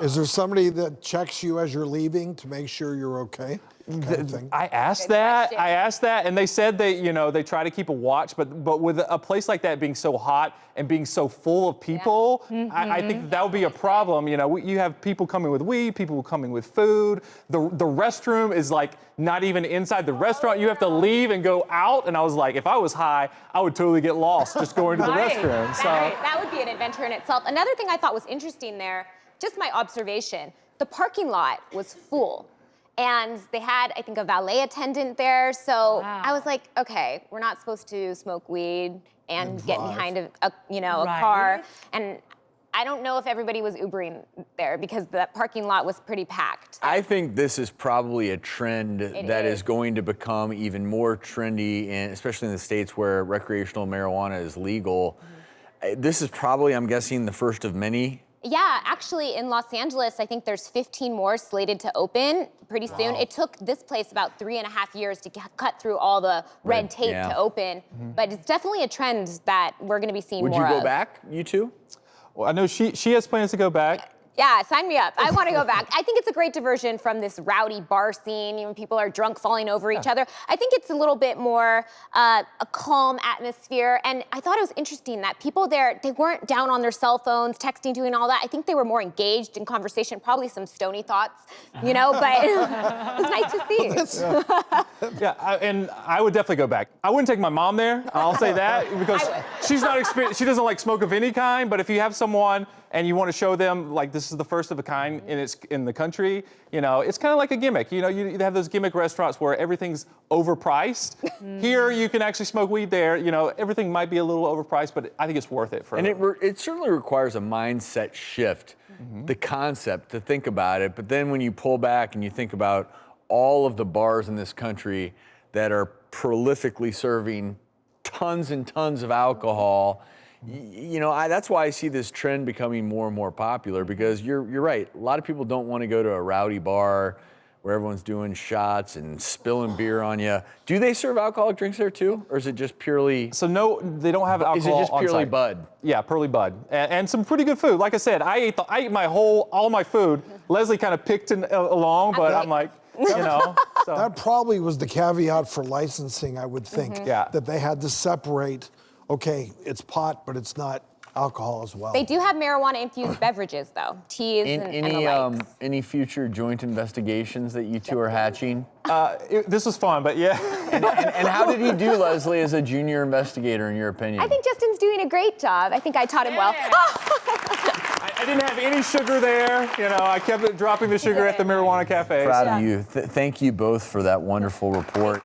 Is there somebody that checks you as you're leaving to make sure you're okay? Kind of thing? I asked that, and they said they try to keep a watch, but with a place like that being so hot and being so full of people, I think that would be a problem. You have people coming with weed, people coming with food. The restroom is like not even inside the restaurant. You have to leave and go out, and I was like, if I was high, I would totally get lost just going to the restroom. So that would be an adventure in itself. Another thing I thought was interesting there, just my observation, the parking lot was full. And they had, I think, a valet attendant there. So I was like, okay, we're not supposed to smoke weed and get behind a car. And I don't know if everybody was Ubering there because the parking lot was pretty packed. I think this is probably a trend that is going to become even more trendy, especially in the states where recreational marijuana is legal. This is probably, I'm guessing, the first of many. Yeah, actually in Los Angeles, I think there's 15 more slated to open pretty soon. It took this place about 3.5 years to cut through all the red tape to open. But it's definitely a trend that we're gonna be seeing more of. Would you go back, you two? Well, I know she has plans to go back. Yeah, sign me up. I want to go back. I think it's a great diversion from this rowdy bar scene. People are drunk, falling over each other. I think it's a little bit more a calm atmosphere. And I thought it was interesting that people there, they weren't down on their cell phones, texting, doing all that. I think they were more engaged in conversation, probably some stony thoughts, but it was nice to see. And I would definitely go back. I wouldn't take my mom there, I'll say that, because she's not experienced. She doesn't like smoke of any kind, but if you have someone and you want to show them, like, this is the first of a kind in the country, it's kind of like a gimmick. You have those gimmick restaurants where everything's overpriced. Here, you can actually smoke weed there. Everything might be a little overpriced, but I think it's worth it. And it certainly requires a mindset shift, the concept, to think about it. But then when you pull back and you think about all of the bars in this country that are prolifically serving tons and tons of alcohol, that's why I see this trend becoming more and more popular, because you're right. A lot of people don't want to go to a rowdy bar where everyone's doing shots and spilling beer on you. Do they serve alcoholic drinks there too, or is it just purely? So no, they don't have alcohol. Is it just purely on-site. bud? Yeah, purely bud, and some pretty good food. Like I said, I ate all my food. Leslie kind of picked along, but I'm like, So. That probably was the caveat for licensing, I would think. That they had to separate. Okay, it's pot, but it's not alcohol as well. They do have marijuana-infused beverages, though. Teas and the likes. Any future joint investigations that you two are hatching? This was fun, but yeah. And how did he do, Leslie, as a junior investigator, in your opinion? I think Justin's doing a great job. I think I taught him well. I didn't have any sugar there. I kept dropping the sugar at the marijuana cafe. Proud of you. Thank you both for that wonderful report.